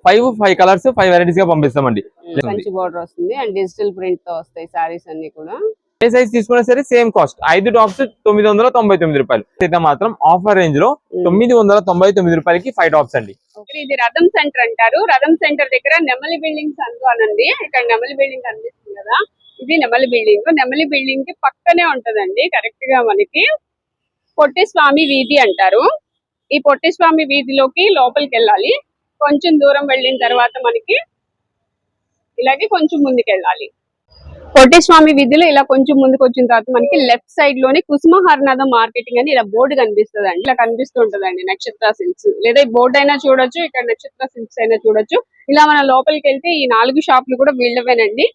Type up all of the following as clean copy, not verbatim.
Five colours 5 varieties గా పంపిస్తామండి. మంచి బోర్డర్ వస్తుంది అండ్ డిజిటల్ ప్రింట్ తో వస్తాయి సారీస్ అన్ని కూడా. ఏ సైజ్ తీసుకున్నా సరే సేమ్ కాస్ట్. 5 టాప్స్ 999 రూపాయలు అయితే మాత్రం ఆఫర్ రేంజ్ లో 999 రూపాయలకి 5 టాప్స్ అండి. ఇది రథం సెంటర్ అంటారు. రథం సెంటర్ దగ్గర నెమలి బిల్డింగ్స్ అనండి. ఇక్కడ నెమలి బిల్డింగ్ కనిపిస్తుంది కదా, ఇది నెమలి బిల్డింగ్. నెమలి బిల్డింగ్ కి పక్కనే ఉంటదండి కరెక్ట్ గా మనకి పొట్టి స్వామి వీధి అంటారు. ఈ పొట్టి స్వామి వీధిలోకి లోపలికి వెళ్ళాలి. కొంచెం దూరం వెళ్ళిన తర్వాత మనకి ఇలాగే కొంచెం ముందుకు వెళ్ళాలి. పొట్టి స్వామి వీధిలో ఇలా కొంచెం ముందుకు వచ్చిన తర్వాత మనకి లెఫ్ట్ సైడ్ లోనే కుసుమహర్నాథం మార్కెటింగ్ అని ఇలా బోర్డు కనిపిస్తుంది అండి. ఇలా కనిపిస్తుంటదండి నక్షత్ర సిల్క్స్. లేదా ఈ బోర్డు అయినా చూడొచ్చు, ఇక్కడ నక్షత్ర సిల్క్స్ అయినా చూడొచ్చు. ఇలా మన లోపలికి వెళ్తే ఈ 4 షాపులు కూడా వీళ్ళవేనండి.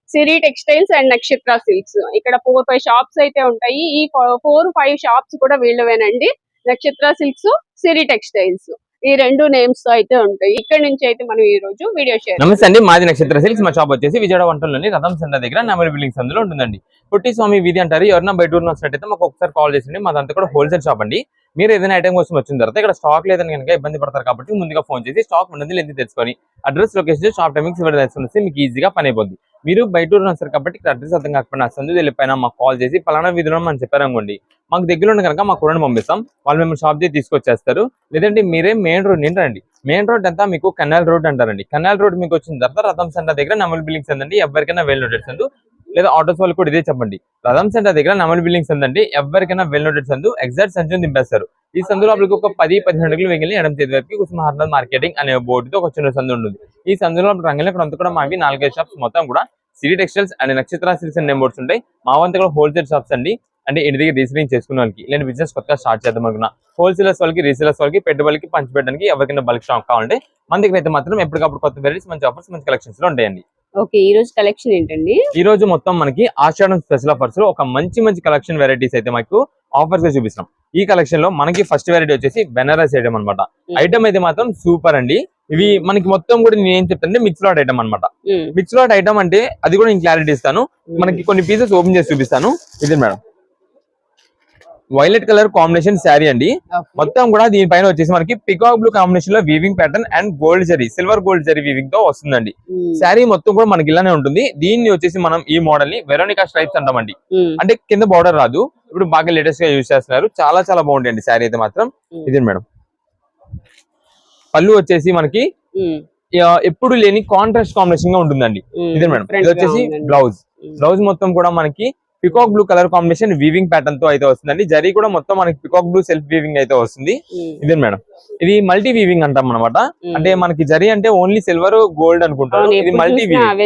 సిరి టెక్స్టైల్స్ అండ్ నక్షత్ర సిల్క్స్. ఇక్కడ 4-5 షాప్స్ అయితే ఉంటాయి. ఈ 4-5 షాప్స్ కూడా వీళ్ళవేనండి. నక్షత్ర సిల్క్స్, సిరి టెక్స్టైల్స్ ఈ 2 నేమ్స్ తో అయితే ఉంటాయి. ఇక్కడ నుంచి అయితే మనం ఈ రోజు వీడియో షేర్. నమస్తే అండి, మాది నక్షత్ర సిల్క్స్. మా షాప్ వచ్చేసి విజయవాడ వంటల్లోని రథం సెంటర్ దగ్గర నెమలి బిల్డింగ్స్ అందులో ఉంటుందండి. పొట్టి స్వామి వీధి అంటారు. ఎవరైనా బయట ఊరిన వచ్చినట్టయితే మాకు ఒకసారి కాల్ చేసింది. మాదంతా కూడా హోల్సేల్ షాప్ అండి. మీరు ఏదైనా ఐటమ్ కోసం వచ్చిన తర్వాత ఇక్కడ స్టాక్ లేదని కనుక ఇబ్బంది పడతారు కాబట్టి ముందుగా ఫోన్ చేసి స్టాక్ ఉన్నది లేదు తెలుసుకొని అడ్రస్, లొకేషన్, షాప్ టైమింగ్స్ తెలుసుకుని మీకు ఈజీగా పని అయిపోద్ది. మీరు బయట ఊరిన వస్తారు కాబట్టి ఇక్కడ అడ్రస్ అర్థం కాకపోయినా సందు వెళ్ళిపోయినా మాకు కాల్ చేసి పలానా వీధిలో మనం చెప్పారనుకోండి, మాకు దగ్గర ఉన్న కనుక మా కూరని పంపిస్తాం. వాళ్ళు మేము షాప్ దగ్గర తీసుకొచ్చేస్తారు. లేదంటే మీరే మెయిన్ రోడ్ నిండండి. మెయిన్ రోడ్ అంతా మీకు కెనాల్ రోడ్ అంటారండి. కెనాల్ రోడ్ మీకు వచ్చిన తర్వాత రథం సెంటర్ దగ్గర నెమలి బిల్డింగ్స్ అందండి. ఎవరికైనా వెల్ నోటెడ్ సందు, లేదా ఆటోస్ వాళ్ళు కూడా ఇదే చెప్పండి. రథం సెంటర్ దగ్గర నెమలి బిల్డింగ్స్ అందండి. ఎవరికైనా వెల్ నోటెడ్ సందు ఎగ్జాక్ట్ సంచుని దింపేస్తారు. ఈ సందులో అప్పటికి ఒక 10-15 అడుగులు వెగిలి ఎడమ చేతి వైపుకి కుసుమహర్నాథ్ మార్కెటింగ్ అనే బోర్డుతో ఒక చిన్న సందు ఉంటుంది. ఈ సందులో రంగులు ఇక్కడ అంతా కూడా మావి 4-5 షాప్స్ మొత్తం కూడా సిరి టెక్స్టైల్స్ అండ్ నక్షత్ర సిల్క్స్ నేమ్ బోర్డ్స్ ఉంటాయి. మా వంత కూడా హోల్సేల్ షాప్స్ అండి. అంటే ఇంటి దగ్గర రీసేలింగ్ చేసుకునే వాళ్ళకి, ఇలాంటి బిజినెస్ కొత్తగా స్టార్ట్ చేద్దాం అనుకున్నా హోల్సేలర్స్ వాళ్ళకి, రీసేలర్స్ వాళ్ళకి, పెట్టుబడికి పంచిపెట్టడానికి ఎవరికైనా బల్క్ స్టాక్ కావాలంటే మన దగ్గర అయితే మాత్రం ఎప్పటికప్పుడు కొత్త వెరైటీస్, మంచి ఆఫర్స్, మంచి కలెక్షన్స్ లో ఉంటాయండి. ఓకే, ఈ రోజు కలెక్షన్ ఏంటండి? ఈ రోజు మొత్తం మనకి ఆషాఢం స్పెషల్ ఆఫర్స్ లో ఒక మంచి కలెక్షన్ వెరైటీస్ అయితే మాకు ఆఫర్స్ గా చూపిస్తాం. ఈ కలెక్షన్ లో మనకి ఫస్ట్ వెరైటీ వచ్చేసి బెనారస్ ఐటమ్ అనమాట. ఐటమ్ అయితే మాత్రం సూపర్ అండి. ఇవి మనకి మొత్తం కూడా నేను ఏం చెప్తానంటే మిక్స్ లాట్ ఐటమ్ అనమాట. మిక్స్ లాట్ ఐటమ్ అంటే అది కూడా నేను క్లారిటీ ఇస్తాను. మనకి కొన్ని పీసెస్ ఓపెన్ చేసి చూపిస్తాను. ఇది madam violet colour combination sari అండి. మొత్తం కూడా దీనిపైన వచ్చేసి మనకి పికాక్ బ్లూ కాంబినేషన్ లో weaving pattern and gold zari, silver gold zari weaving తో వస్తుందండి. శారీ మొత్తం కూడా మనకి ఇలానే ఉంటుంది. దీన్ని వచ్చేసి మనం ఈ మోడల్ ని వెరోనికా స్ట్రైప్స్ అంటామండి. అంటే కింద బార్డర్ రాదు. ఇప్పుడు బాగా లేటెస్ట్ గా యూజ్ చేస్తున్నారు. చాలా బాగుంటాయండి శారీ అయితే మాత్రం. ఇది మేడం పళ్ళు వచ్చేసి మనకి ఎప్పుడు లేని కాంట్రాస్ట్ కాంబినేషన్ గా ఉంటుందండి. ఇదే మేడం. ఇది వచ్చేసి బ్లౌజ్ మొత్తం కూడా మనకి peacock blue colour combination weaving pattern తో అయితే వస్తుందండి. జరీ కూడా మొత్తం మనకి పికాక్ బ్లూ సెల్ఫ్ వీవింగ్ అయితే వస్తుంది. ఇదే మేడం. ఇది మల్టీ వీవింగ్ అంటాం అనమాట. అంటే మనకి జరీ అంటే ఓన్లీ సిల్వర్ గోల్డ్ అనుకుంటారు. ఇది మల్టీ వీవింగ్,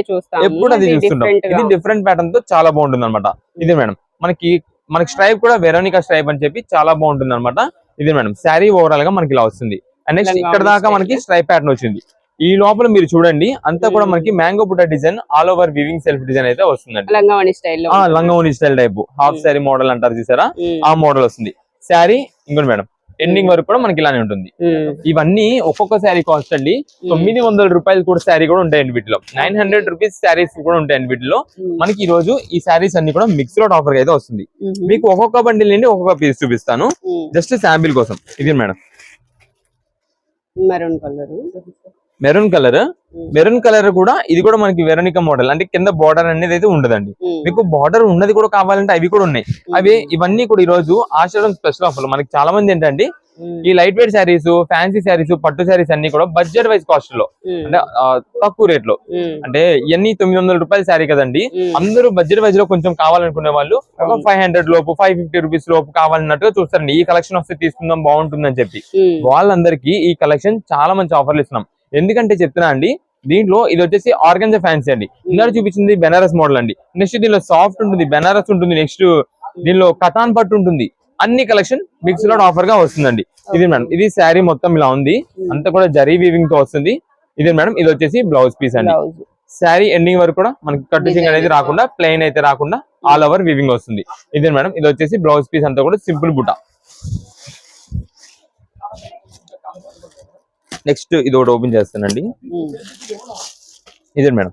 ఎప్పుడు అది చూస్తుంటాం. ఇది డిఫరెంట్ ప్యాటర్న్ తో చాలా బాగుంటుంది అనమాట. ఇది మేడం మనకి స్ట్రైప్ కూడా వెరోనికా స్ట్రైప్ అని చెప్పి చాలా బాగుంటుంది అనమాట. ఇది మేడం శారీ ఓవరాల్ గా మనకి ఇలా వస్తుంది. అండ్ నెక్స్ట్ ఇక్కడ దాకా మనకి స్ట్రైప్ ప్యాటర్న్ వచ్చింది. ఈ లోపల మీరు చూడండి అంతా కూడా మనకి మ్యాంగో బుట్ట design, all over weaving self design అయితే వస్తుందండి. లంగావోని style type half sari model అంటారు చూసారా, ఆ మోడల్ వస్తుంది. శారీ ఇంకోటి మేడం ఎండింగ్ వరకు కూడా మనకి ఇలానే ఉంటుంది. ఇవన్నీ ఒక్కొక్క శారీ కాస్ట్ అండి 900 రూపాయలు కూడా శారీ కూడా ఉంటాయండి. వీటిలో 900 రూపీస్ శారీస్ కూడా ఉంటాయండి. వీటిలో మనకి ఈ రోజు ఈ శారీస్ అన్ని కూడా మిక్స్ లోడ్ ఆఫర్ అయితే వస్తుంది. మీకు ఒక్కొక్క బండిల్ నుండి ఒక్కొక్క పీస్ చూపిస్తాను జస్ట్ శాంపిల్ కోసం. ఇది మేడం మెరూన్ కలర్ కూడా ఇది కూడా మనకి వెరోనికా మోడల్. అంటే కింద బార్డర్ అనేది అయితే ఉండదండి. మీకు బార్డర్ ఉన్నది కూడా కావాలంటే అవి కూడా ఉన్నాయి. ఇవన్నీ కూడా ఈ రోజు ఆషాఢం స్పెషల్ ఆఫర్. మనకి చాలా మంది ఏంటంటే ఈ light weight saris, fancy saris, పట్టు శారీస్ అన్ని కూడా బడ్జెట్ వైజ్ కాస్ట్ లో అంటే తక్కువ రేట్ లో, అంటే ఇవన్నీ 900 రూపాయల శారీ కదండి. అందరూ బడ్జెట్ వైజ్ లో కొంచెం కావాలనుకునే వాళ్ళు 500 లోపు 550 రూపీస్ లోపు కావాలన్నట్టుగా చూస్తారండి. ఈ కలెక్షన్ వస్తే తీసుకుందాం బాగుంటుందని చెప్పి వాళ్ళందరికీ ఈ కలెక్షన్ చాలా మంచి ఆఫర్లు ఇస్తున్నాం. ఎందుకంటే చెప్తున్నా అండి, దీంట్లో ఇది వచ్చేసి ఆర్గంజా ఫ్యాన్సీ అండి. ఇందాక చూపించింది బెనారస్ మోడల్ అండి. నెక్స్ట్ దీనిలో సాఫ్ట్ ఉంటుంది, బెనారస్ ఉంటుంది. నెక్స్ట్ దీనిలో కథాన్ పట్టు ఉంటుంది. అన్ని కలెక్షన్ మిక్స్ లోడ్ ఆఫర్ గా వస్తుందండి. ఇది మేడం, ఇది శారీ మొత్తం ఇలా ఉంది. అంతా కూడా జరీ వీవింగ్ తో వస్తుంది. ఇది మేడం, ఇది వచ్చేసి బ్లౌజ్ పీస్ అండి. శారీ ఎండింగ్ వరకు కూడా మనకి కట్టింగ్ అనేది రాకుండా, ప్లెయిన్ అయితే రాకుండా ఆల్ ఓవర్ వీవింగ్ వస్తుంది. ఇది మేడం, ఇది వచ్చేసి బ్లౌజ్ పీస్ అంతా కూడా సింపుల్ బుట్ట. నెక్స్ట్ ఇది ఒకటి ఓపెన్ చేస్తానండి. ఇదే madam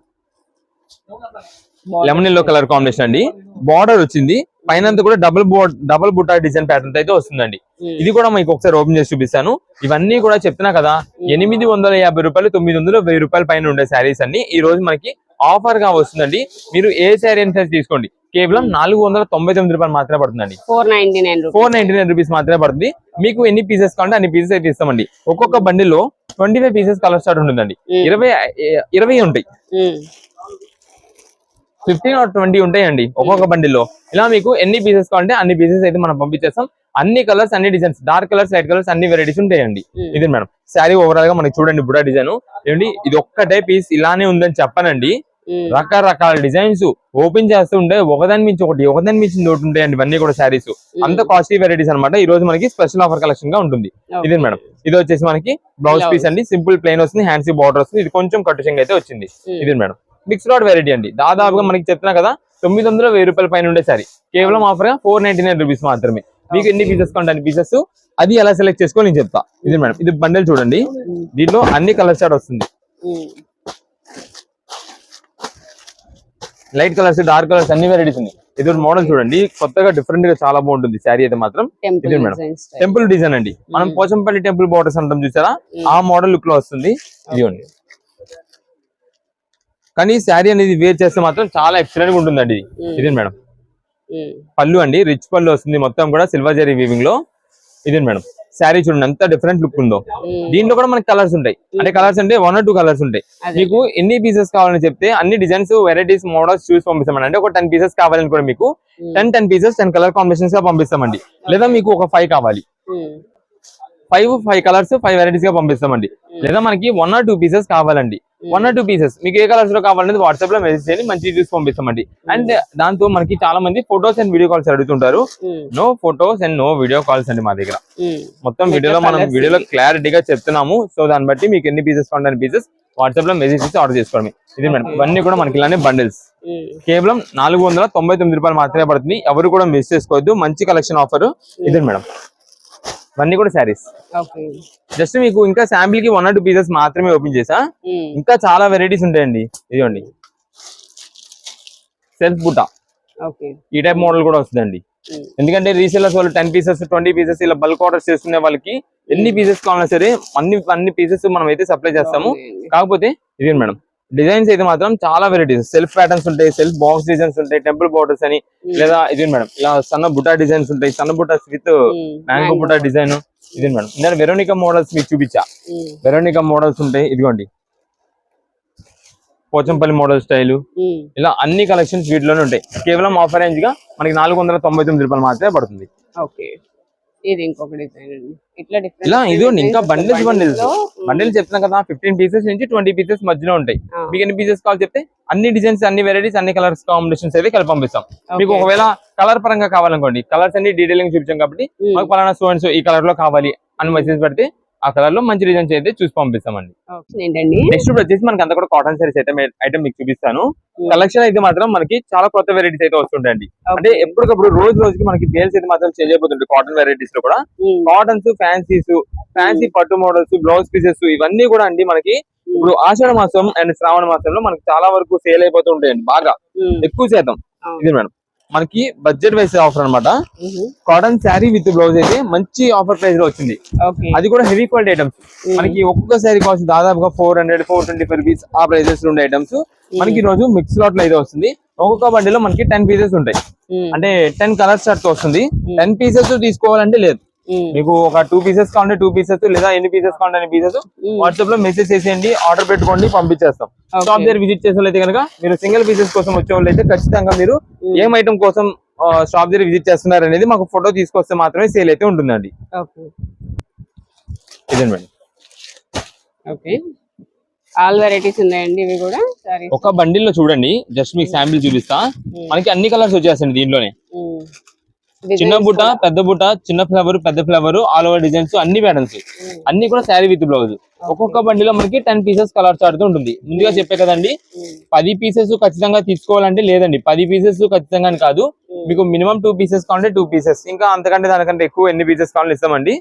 lemon yellow colour combination అండి. బార్డర్ వచ్చింది పైన కూడా డబుల్ బుట్టా డిజైన్ ప్యాటర్న్ అయితే వస్తుందండి. ఇది కూడా మీకు ఒకసారి ఓపెన్ చేసి చూపిస్తాను. ఇవన్నీ కూడా చెప్తున్నా కదా 850 రూపాయలు 900 1000 రూపాయల పైన ఉండే శారీస్ అన్ని ఈ రోజు మనకి ఆఫర్ గా వస్తుందండి. మీరు ఏ శారీ అయినా తీసుకోండి, కేవలం 499 రూపాయలు మాత్రమే పడుతుందండి. 499 రూపీస్ మాత్రమే పడుతుంది. మీకు ఎన్ని పీసెస్ కావాలంటే అన్ని పీసెస్ అయితే ఇస్తామండి. ఒక్కొక్క బండిల్లో 25 పీసెస్ కలర్ స్టార్ట్ ఉంటుందండి. 20 ఉంటాయి, 15 or 20 ఉంటాయండి ఒక్కొక్క బండిల్లో. ఇలా మీకు ఎన్ని పీసెస్ కావాలంటే అన్ని పీసెస్ అయితే మనం పంపించేస్తాం. అన్ని కలర్స్, అన్ని designs, dark colours, light colours, అన్ని వెరైటీస్ ఉంటాయండి. ఇది మేడం శారీ ఓవరాల్ గా మనకి చూడండి బుడా డిజైన్ ఏంటి, ఇది ఒక్కటే పీస్ ఇలానే ఉందని చెప్పనండి. రకరకాల డిజైన్స్ ఓపెన్ చేస్తూ ఉంటే ఒకదాని మించి ఒకటి, ఒకదాని మించి ఒకటి ఉంటాయండి. ఇవన్నీ కూడా శారీస్ అంత కాస్ట్లీ వెరైటీస్ అనమాట. ఈ రోజు మనకి స్పెషల్ ఆఫర్ కలెక్షన్ గా ఉంటుంది. ఇది మేడం, ఇది వచ్చేసి మనకి బ్లౌజ్ పీస్ అండి. సింపుల్ ప్లెయిన్ వస్తుంది, హ్యాండ్స్ బార్డర్ వస్తుంది. ఇది కొంచెం కట్టుషింగ్ అయితే వచ్చింది. ఇది మేడం మిక్స్ లాట్ వెరైటీ అండి. దాదాపుగా మనకి చెప్తున్నా కదా 900 1000 రూపాయల పైన ఉండే శారీ కేవలం ఆఫర్ గా 499 రూపీస్ మాత్రమే. మీకు ఎన్ని పీసెస్ కావాలి అన్ని పీసెస్ అది ఎలా సెలెక్ట్ చేసుకోవాలి నేను చెప్తా. ఇది మేడం, ఇది బండిల్ చూడండి, దీంట్లో అన్ని కలర్ షార్ట్ వస్తుంది. లైట్ కలర్స్, డార్క్ కలర్స్, అన్ని వెరైటీస్ ఉన్నాయి. ఇది మోడల్ చూడండి, కొత్తగా డిఫరెంట్ గా చాలా బాగుంటుంది శారీ అయితే మాత్రం. ఇది మేడం టెంపుల్ డిజైన్ అండి. మనం పోచంపల్లి టెంపుల్ బోర్డర్స్ అంటాం చూసారా, ఆ మోడల్ లుక్ లో వస్తుంది. ఇదిగోండి, కానీ శారీ అనేది వేర్ చేస్తే మాత్రం చాలా ఎక్సలెంట్ గా ఉంటుందండి. ఇది మేడం పళ్ళు అండి, రిచ్ పళ్ళు వస్తుంది, మొత్తం కూడా సిల్వర్ జరీ వీవింగ్ లో. ఇది మేడం శారీ చూడండి ఎంత డిఫరెంట్ లుక్ ఉందో. దీంట్లో కూడా మనకి కలర్స్ ఉంటాయి, అంటే కలర్స్ అంటే 1 or 2 కలర్స్ ఉంటాయి. మీకు ఎన్ని పీసెస్ కావాలని చెప్తే అన్ని డిజైన్స్, వెరైటీస్, మోడల్స్ చూసి పంపిస్తామండి. అంటే ఒక 10 పీసెస్ కావాలని కూడా మీకు 10 పీసెస్ 10 కలర్ కాంబినేషన్స్ గా పంపిస్తామండి. లేదా మీకు ఒక 5 కావాలి, 5 కలర్స్ 5 వెరైటీస్ గా పంపిస్తామండి. లేదా మనకి 1 or 2 పీసెస్ కావాలండి, 1 or 2 పీసెస్ మీకు ఏ కలర్స్ లో కావాలనేది వాట్సాప్ లో మెసేజ్ చేయండి, మంచి చూసి పంపిస్తామండి. అండ్ దాంతో మనకి చాలా మంది ఫొటోస్ అండ్ వీడియో కాల్స్ అడుగుతుంటారు. No photos and no video calls అండి మా దగ్గర. మొత్తం వీడియోలో క్లారిటీగా చెప్తున్నాము. సో దాన్ని బట్టి మీకు ఎన్ని పీసెస్ కావాలి పీసెస్ వాట్సాప్ లో మెసేజ్ చేసి ఆర్డర్ చేసుకోవడం. ఇది మేడం ఇవన్నీ కూడా మనకి ఇలానే బండిల్స్ కేవలం 499 రూపాయలు మాత్రమే పడుతుంది. ఎవరు కూడా మిస్ చేసుకోవద్దు, మంచి కలెక్షన్ ఆఫర్. ఇది మేడం ఇవన్నీ కూడా శారీస్. జస్ట్ మీకు ఇంకా శాంపిల్ కి 1 or 2 పీసెస్ మాత్రమే ఓపెన్ చేసా, ఇంకా చాలా వెరైటీస్ ఉంటాయండి. ఇదిగోండి సెల్ఫ్ బుటా, ఈ టైప్ మోడల్ కూడా వస్తుందండి. ఎందుకంటే రీసేలర్స్ వాళ్ళు 10 పీసెస్ 20 పీసెస్ ఇలా బల్క్ ఆర్డర్స్ చేసుకునే వాళ్ళకి ఎన్ని పీసెస్ కావాలన్నా సరే అన్ని పీసెస్ మనం అయితే సప్లై చేస్తాము. కాకపోతే ఇది మేడం డిజైన్స్ అయితే మాత్రం చాలా వెరైటీస్, సెల్ఫ్ ప్యాటర్న్స్ ఉంటాయి, సెల్ఫ్ బాక్స్ డిజైన్స్ ఉంటాయి, టెంపుల్ బోర్డర్స్ అని, లేదా ఇది మేడం ఇలా సన్న బుటా డిజైన్స్ ఉంటాయి, సన్న బుటాస్ విత్ మ్యాంగో బుటా డిజైన్. ఇది మేడం నేను వెరోనికా మోడల్స్ మీకు చూపించా, వెరోనికా మోడల్స్ ఉంటాయి. ఇదిగోండి పోచంపల్లి మోడల్ స్టైల్, ఇలా అన్ని కలెక్షన్స్ వీటిలోనే ఉంటాయి. కేవలం ఆఫర్ రేంజ్ గా మనకి 499 రూపాయలు మాత్రమే పడుతుంది. ఇది ఇంకొక డిజైన్ అండి. ఇట్లా ఇలా ఇదిగోండి ఇంకా బండిల్స్ చెప్తున్నాం కదా 15 పీసెస్ నుంచి 20 పీసెస్ మధ్యలో ఉంటాయి. మీకు ఎన్ని పీసెస్ కావాలి చెప్తే అన్ని డిజైన్స్, అన్ని వెరైటీస్, అన్ని కలర్స్ కాంబినేషన్స్ అయితే కలిపి పంపిస్తాం. మీకు ఒకవేళ కలర్ పరంగా కావాలనుకోండి, కలర్స్ అన్ని డీటెయిలింగ్ చూపించాం కాబట్టి మాకు పలానా స్టూడెంట్స్ ఈ కలర్ లో కావాలి అని మెసేజ్ పెడితే ఆ కలర్ లో మంచి డిజైన్స్ అయితే చూసి పంపిస్తామండి. నెక్స్ట్ వచ్చేసి మనకి అంతా కూడా కాటన్ సారీస్ అయితే ఐటమ్ మీకు చూపిస్తాను. కలెక్షన్ అయితే మాత్రం మనకి చాలా కొత్త వెరైటీస్ అయితే వస్తుంటాయండి. అంటే ఎప్పటికప్పుడు రోజుకి మనకి సేల్స్ అయితే మాత్రం చేంజ్ అయిపోతుంటాయి. కాటన్ వెరైటీస్ లో కూడా కాటన్స్, ఫ్యాన్సీ పట్టు మోడల్స్, బ్లౌజ్ పీసెస్ ఇవన్నీ కూడా అండి మనకి ఇప్పుడు ఆషాఢ మాసం అండ్ శ్రావణ మాసంలో మనకి చాలా వరకు సేల్ అయిపోతూ ఉంటాయండి, బాగా ఎక్కువ శాతం. ఇది మేడం మనకి బడ్జెట్ వైస్ ఆఫర్ అన్నమాట. కాటన్ శారీ విత్ బ్లౌజ్ అయితే మంచి ఆఫర్ ప్రైస్ లో వచ్చింది. అది కూడా హెవీ క్వాలిటీ ఐటమ్స్. మనకి ఒక్కొక్క శారీ కాస్ట్ దాదాపుగా 400 425 రూపీస్ ఆ ప్రైజెస్ ఉండే ఐటమ్స్ మనకి ఈ రోజు మిక్స్ లాట్ లో అయితే వస్తుంది. ఒక్కొక్క బండిలో మనకి 10 పీసెస్ ఉంటాయి, అంటే 10 కలర్స్ షర్ట్ వస్తుంది. 10 పీసెస్ తీసుకోవాలంటే లేదు, మీకు ఒక 2 పీసెస్ కావాలంటే 2 పీసెస్, లేదా ఎన్ని పీసెస్ కావాలంటే అన్ని పీసెస్ వాట్సాప్ లో మెసేజ్ చేసేయండి, ఆర్డర్ పెట్టుకోండి, పంపించేస్తాం. షాప్ దగ్గర విజిట్ చేసే వాళ్ళు అయితే కనుక మీరు సింగిల్ పీసెస్ కోసం వచ్చే వాళ్ళు అయితే ఖచ్చితంగా మీరు ఏం ఐటమ్ కోసం షాప్ దగ్గర విజిట్ చేస్తున్నారు అనేది మాకు ఫోటో తీసుకొస్తే మాత్రమే సేల్ అయితే ఉంటుందండి. ఇదండి మేడం. ఆల్ వెరైటీస్ ఉన్నాయండి. ఇవి కూడా ఒక బండిల్లో చూడండి, జస్ట్ మీకు శాంపిల్ చూపిస్తా. మనకి అన్ని కలర్స్ వచ్చేస్తాయి దీంట్లోనే. చిన్న బుట్ట, పెద్ద బుట్ట, చిన్న ఫ్లవర్, పెద్ద ఫ్లవర్, ఆల్ ఓవర్ డిజైన్స్, అన్ని ప్యాటర్న్స్, అన్ని కూడా శారీ విత్ బ్లౌజ్. ఒక్కొక్క బండిలో మనకి 10 పీసెస్ కలర్ చార్ట్ ఉంటుంది. ముందుగా చెప్పే కదండి 10 పీసెస్ ఖచ్చితంగా తీసుకోవాలంటే లేదండి, 10 పీసెస్ ఖచ్చితంగా కాదు. మీకు మినిమం 2 పీసెస్ కావాలంటే 2 పీసెస్, ఇంకా అంతకంటే దానికంటే ఎక్కువ ఎన్ని పీసెస్ కావాలని ఇస్తామండి.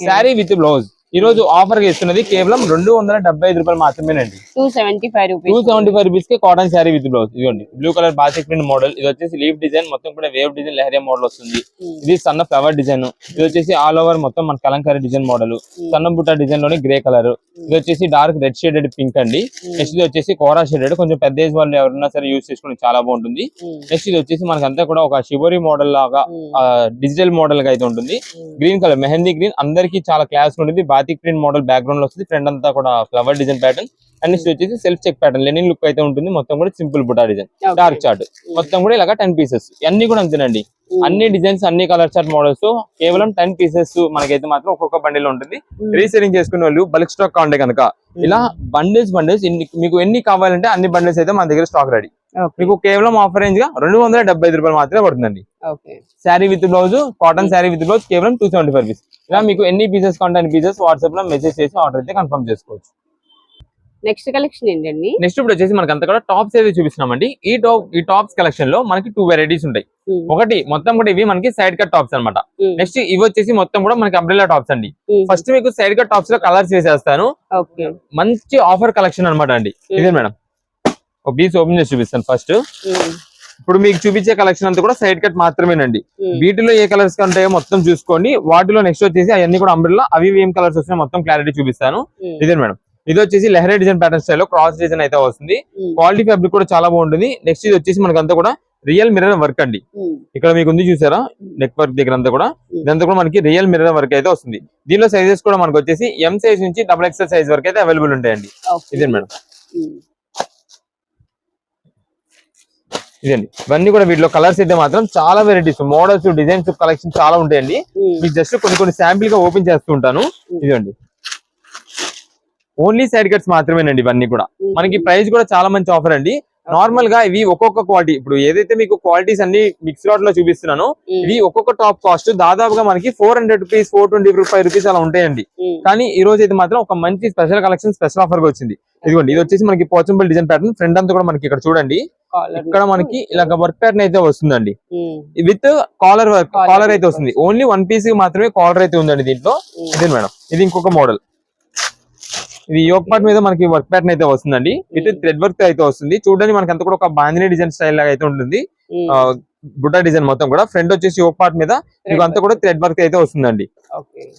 శారీ విత్ బ్లౌజ్ ఈ రోజు ఆఫర్ గా ఇస్తున్నది కేవలం 275 రూపాయలు మాత్రమేనండి. 275 రూపీస్. 275 రూపీస్ కి కాటన్ శారీ విత్ బ్లౌజ్. ఇదిగోండి blue colour batik print model. ఇది వచ్చేసి లీఫ్ డిజైన్ మొత్తం కూడా వేవ్ డిజైన్ లెహరియా మోడల్ వస్తుంది. ఇది సన్న ఫ్లవర్ డిజైన్. ఇది వచ్చేసి ఆల్ ఓవర్ మొత్తం మన కలంకారీ డిజైన్ మోడల్. సన్న బుట్ట డిజైన్ లోని గ్రే కలర్. ఇది వచ్చేసి డార్క్ రెడ్ షేడెడ్ పింక్ అండి. నెక్స్ట్ ఇది వచ్చేసి కోరా షేడెడ్, కొంచెం పెద్ద ఏజ్ వాళ్ళు ఎవరైనా సరే యూజ్ చేసుకుని చాలా బాగుంటుంది. నెక్స్ట్ ఇది వచ్చేసి మనకంతా కూడా ఒక షిబోరి మోడల్ లాగా డిజిటల్ మోడల్ గా అయితే ఉంటుంది. గ్రీన్ కలర్ మెహందీ గ్రీన్, అందరికి చాలా క్లాస్ ఉంటుంది. బాతిక్ ప్రింట్ మోడల్ బ్యాక్గ్రౌండ్ లో వస్తుంది. ఫ్రంట్ అంతా కూడా flower design pattern. And next వచ్చేసి self check pattern linen look అయితే ఉంటుంది. మొత్తం కూడా సింపుల్ బుటా డిజైన్ డార్క్ చార్ట్ మొత్తం కూడా ఇలాగా 10 పీసెస్. అన్ని కూడా అంతేనండి, అన్ని డిజైన్స్ అన్ని కలర్ చార్ట్ మోడల్స్ కేవలం 10 పీసెస్ మనకైతే మాత్రం ఒక్కొక్క బండిల్ ఉంటుంది. రీసెలింగ్ చేసుకునే వాళ్ళు బల్క్ స్టాక్ కావాలంటే కనుక ఇలా బండిల్స్ మీకు ఎన్ని కావాలంటే అన్ని బండిల్స్ అయితే మన దగ్గర స్టాక్ రెడీ. మీకు కేవలం ఆఫర్ రేంజ్ గా 275 రూపాయలు మాత్రమే పడుతుందండి. Sari with blouse, cotton sari with blouse కేవలం 275 రూపీస్. ఇలా మీకు ఎన్ని పీసెస్ కావాలంటే అన్ని పీసెస్ వాట్సాప్ లో మెసేజ్ చేసి ఆర్డర్ అయితే కన్ఫర్మ్ చేసుకోవచ్చు. నెక్స్ట్ కలెక్షన్ ఏంటండి? నెక్స్ట్ ఇప్పుడు వచ్చేసి మనకి అంతా కూడా టాప్స్ అయితే చూపిస్తున్నామండి. ఈ టాప్స్ కలెక్షన్ లో మనకి 2 వెరైటీస్ ఉంటాయి. ఒకటి మొత్తం కూడా ఇవి మనకి సైడ్ కట్ టాప్స్ అన్నమాట. నెక్స్ట్ ఇవి వచ్చేసి మొత్తం కూడా మనకి అంబ్రెల్లా టాప్స్ అండి. ఫస్ట్ మీకు సైడ్ కట్ టాప్స్ లో కలర్స్ వేసేస్తాను. మంచి ఆఫర్ కలెక్షన్ అన్నమాట అండి. ఇదే మేడం ఒక పీస్ ఓపెన్ చేసి చూపిస్తాను. ఫస్ట్ ఇప్పుడు మీకు చూపించే కలెక్షన్ అంతా కూడా సైడ్ కట్ మాత్రమేనండి. వీటిలో ఏ కలర్స్ ఉంటాయో మొత్తం చూసుకోండి. వాటిలో నెక్స్ట్ వచ్చేసి అవన్నీ కూడా అంబ్రెల్లా, అవి ఏం కలర్స్ వస్తున్నాయో మొత్తం క్లారిటీ చూపిస్తాను. ఇదే మేడం, ఇది వచ్చేసి లెహరియా డిజైన్ ప్యాటర్న్ స్టైల్లో క్రాస్ డిజైన్ అయితే వస్తుంది. క్వాలిటీ ఫ్యాబ్రిక్ కూడా చాలా బాగుంటుంది. నెక్స్ట్ ఇది వచ్చేసి మనకంతా కూడా రియల్ మిర్రర్ వర్క్ అండి. ఇక్కడ మీకు ఉంది చూసారా నెక్ వర్క్ దగ్గర అంతా కూడా, ఇదంతా కూడా మనకి రియల్ మిర్రర్ వర్క్ అయితే వస్తుంది. దీనిలో సైజెస్ కూడా మనకు వచ్చేసి ఎం సైజ్ నుంచి XXL సైజ్ వరకు అయితే అవైలబుల్ ఉంటాయండి. ఇదే మేడం, ఇదండి. ఇవన్నీ కూడా వీటిలో కలర్స్ అయితే మాత్రం చాలా వెరైటీస్, మోడల్స్, డిజైన్స్, కలెక్షన్ చాలా ఉంటాయండి. మీకు జస్ట్ కొన్ని శాంపిల్ గా ఓపెన్ చేస్తుంటాను. ఇదండి ఓన్లీ సైడ్ కట్స్ మాత్రమేనండి. ఇవన్నీ కూడా మనకి ప్రైస్ కూడా చాలా మంచి ఆఫర్ అండి. నార్మల్ గా ఇవి ఒక్కొక్క క్వాలిటీ, ఇప్పుడు ఏదైతే మీకు క్వాలిటీస్ అన్ని మిక్స్ లాట్ లో చూపిస్తున్నానో ఇవి ఒక్కొక్క టాప్ కాస్ట్ దాదాపుగా మనకి 400 రూపీస్, 425 రూపీస్ అలా ఉంటాయండి. కానీ ఈ రోజు అయితే మాత్రం ఒక మంచి స్పెషల్ కలెక్షన్, స్పెషల్ ఆఫర్ గా వచ్చింది. ఇదిగోండి, ఇది వచ్చేసి మనకి పోచంపల్లి డిజైన్ ప్యాటర్న్. ఫ్రంట్ అంతా కూడా మనకి ఇక్కడ చూడండి, ఇక్కడ మనకి ఇలాగ వర్క్ ప్యాటర్న్ అయితే వస్తుందండి. విత్ కాలర్ వర్క్, కాలర్ అయితే వస్తుంది. ఓన్లీ 1 పీస్ మాత్రమే కాలర్ అయితే ఉందండి దీంట్లో. ఇదే మేడం, ఇది ఇంకొక మోడల్. ఇది యోక్ పార్ట్ మీద మనకి వర్క్ ప్యాటర్న్ అయితే వస్తుందండి. విత్ థ్రెడ్ వర్క్ అయితే వస్తుంది. చూడండి మనకి అంతా కూడా ఒక బాందిని డిజైన్ స్టైల్ లాగా అయితే ఉంటుంది. బుట్టా డిజైన్ మొత్తం కూడా ఫ్రంట్ వచ్చేసి యోక్ పార్ట్ మీద మీకు అంతా కూడా థ్రెడ్ వర్క్ అయితే వస్తుందండి.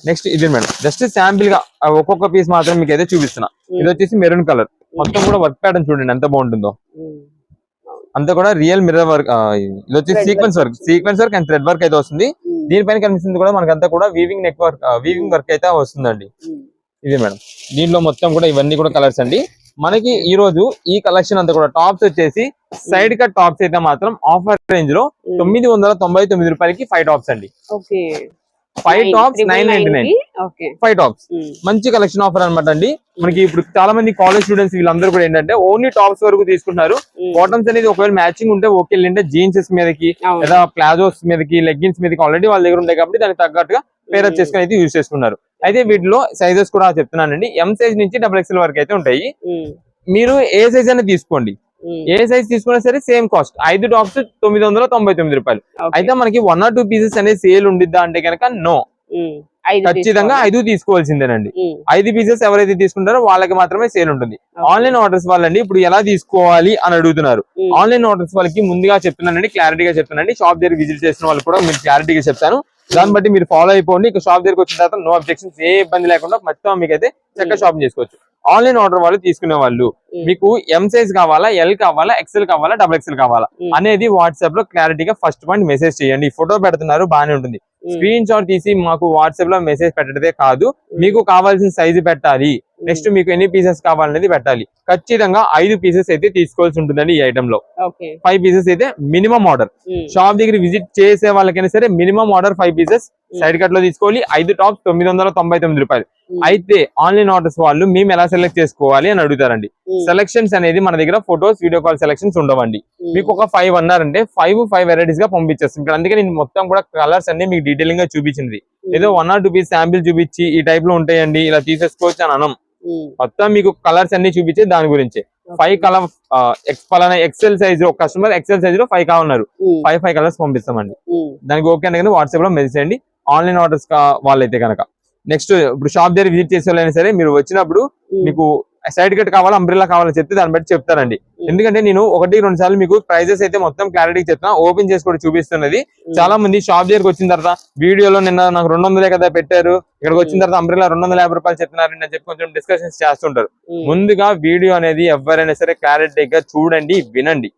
నెక్స్ట్ ఇది మేడం, జస్ట్ శాంపిల్ గా ఒక్కొక్క పీస్ మాత్రం మీకు అయితే చూపిస్తున్నా. ఇది వచ్చేసి మెరూన్ కలర్, మొత్తం కూడా వర్క్ ప్యాటర్న్ చూడండి ఎంత బాగుంటుందో. అంతా కూడా రియల్ మిర్రర్ వర్క్. ఇది వచ్చేసి sequence work and thread work అయితే వస్తుంది. దీనిపైన కనిపిస్తుంది కూడా మనకంతా కూడా weaving neck work, weaving work అయితే వస్తుందండి. ఇదే మేడం, దీంట్లో మొత్తం కూడా ఇవన్నీ కూడా కలర్స్ అండి. మనకి ఈ రోజు ఈ కలెక్షన్ అంతా కూడా టాప్స్ వచ్చేసి సైడ్ కట్ టాప్స్ అయితే మాత్రం ఆఫర్ రేంజ్ లో 999 రూపాయలకి 5 టాప్స్ అండి. 5 టాప్స్ 999, 5 టాప్స్. మంచి కలెక్షన్ ఆఫర్ అనమాట అండి. మనకి ఇప్పుడు చాలా మంది కాలేజ్ స్టూడెంట్స్ వీళ్ళందరూ కూడా ఏంటంటే ఓన్లీ టాప్స్ వరకు తీసుకుంటున్నారు. బాటమ్స్ అనేది ఒకవేళ మ్యాచింగ్ ఉంటే ఓకే, లేదంటే జీన్సెస్ మీదకి లేదా ప్లాజోస్ మీదకి, లెగ్గిన్స్ మీదకి ఆల్రెడీ వాళ్ళ దగ్గర ఉంటాయి కాబట్టి దానికి తగ్గట్టుగా పేరప్ చేసుకుని అయితే యూజ్ చేసుకున్నారు. అయితే వీటిలో సైజెస్ కూడా చెప్తున్నానండి. ఎం సైజ్ నుంచి XXL వరకు అయితే ఉంటాయి. మీరు ఏ సైజ్ అనేది తీసుకోండి, ఏ సైజ్ తీసుకున్నా సరే సేమ్ కాస్ట్. 5 టాప్స్ 999 రూపాయలు. అయితే మనకి 1 or 2 పీసెస్ అనేది సేల్ ఉండిద్దా అంటే కనుక నో, ఖచ్చితంగా 5 తీసుకోవాల్సిందేనండి. 5 పీసెస్ ఎవరైతే తీసుకుంటారో వాళ్ళకి మాత్రమే సేల్ ఉంటుంది. ఆన్లైన్ ఆర్డర్స్ వాళ్ళండి ఇప్పుడు ఎలా తీసుకోవాలి అని అడుగుతున్నారు. ఆన్లైన్ ఆర్డర్స్ వాళ్ళకి ముందుగా చెప్తున్నానండి, క్లారిటీగా చెప్తున్నానండి. షాప్ దగ్గర విజిట్ చేసిన వాళ్ళు కూడా మీరు క్లారిటీగా చెప్తాను. దాన్ని బట్టి మీరు ఫాలో అయిపోండి. ఇక షాప్ దగ్గరకు వచ్చిన తర్వాత నో అబ్జెక్షన్స్, ఏ ఇబ్బంది లేకుండా మొత్తం మీకు అయితే చక్కగా షాపింగ్ చేసుకోవచ్చు. ఆన్లైన్ ఆర్డర్ వాళ్ళు తీసుకునే వాళ్ళు మీకు ఎం సైజ్ కావాలా, ఎల్ కావాలా, XL కావాలా, XXL కావాలా అనేది వాట్సాప్ లో క్లారిటీగా ఫస్ట్ పాయింట్ మెసేజ్ చేయండి. ఫోటో పెడుతున్నారు బానే ఉంటుంది, స్క్రీన్ షాట్ తీసి మాకు వాట్సాప్ లో మెసేజ్ పెట్టడమే కాదు, మీకు కావాల్సిన సైజు పెట్టాలి. నెక్స్ట్ మీకు ఎన్ని పీసెస్ కావాలనేది పెట్టాలి. ఖచ్చితంగా 5 పీసెస్ అయితే తీసుకోవాల్సి ఉంటుందండి ఈ ఐటమ్ లో. 5 పీసెస్ అయితే మినిమం ఆర్డర్. షాప్ దగ్గర విజిట్ చేసే వాళ్ళకైనా సరే minimum order 5 pieces side cut లో తీసుకోవాలి. 5 టాప్స్ 999 రూపాయలు. అయితే ఆన్లైన్ ఆర్డర్స్ వాళ్ళు మేము ఎలా సెలెక్ట్ చేసుకోవాలి అని అడుగుతారండి. సెలెక్షన్స్ అనేది మన దగ్గర ఫొటోస్, వీడియో కాల్ సెలెక్షన్స్ ఉండవండి. మీకు ఒక 5 అన్నారంటే 5 వెరైటీస్ గా పంపించేస్తాం ఇక్కడ. అందుకే నేను మొత్తం కూడా కలర్స్ అన్ని మీకు డీటెయిలింగ్ గా చూపించింది. ఏదో 1 or 2 పీస్ శాంపిల్ చూపించి ఈ టైప్ లో ఉంటాయండి ఇలా తీసేసుకోవచ్చు అని అనం. మొత్తం మీకు కలర్స్ అన్ని చూపించే దాని గురించి 5 కలర్ XL సైజ్, ఒక కస్టమర్ XL సైజ్ లో 5 కావాలన్నారు, 5 కలర్స్ పంపిస్తామండి. దానికి ఓకే అంటే వాట్సాప్ లో మెసేజ్ చేయండి ఆన్లైన్ ఆర్డర్స్ వాళ్ళైతే కనుక. నెక్స్ట్ ఇప్పుడు షాప్ దగ్గర విజిట్ చేసే వాళ్ళైనా సరే మీరు వచ్చినప్పుడు మీకు సైడ్ కట్ కావాలా అంబ్రెల్లా కావాలని చెప్తే దాన్ని బట్టి చెప్తారండి. ఎందుకంటే నేను 1-2 సార్లు మీకు ప్రైజెస్ అయితే మొత్తం క్లారిటీ చెప్తాను, ఓపెన్ చేసి కూడా చూపిస్తున్నది. చాలా మంది షాప్ దగ్గరకు వచ్చిన తర్వాత వీడియోలో నిన్న నాకు 200 కదా పెట్టారు, ఇక్కడికి వచ్చిన తర్వాత అంబ్రెల్లా 250 రూపాయలు చెప్తున్నారండి అని చెప్పి కొంచెం డిస్కషన్స్ చేస్తుంటారు. ముందుగా వీడియో అనేది ఎవరైనా సరే క్లారిటీగా చూడండి, వినండి.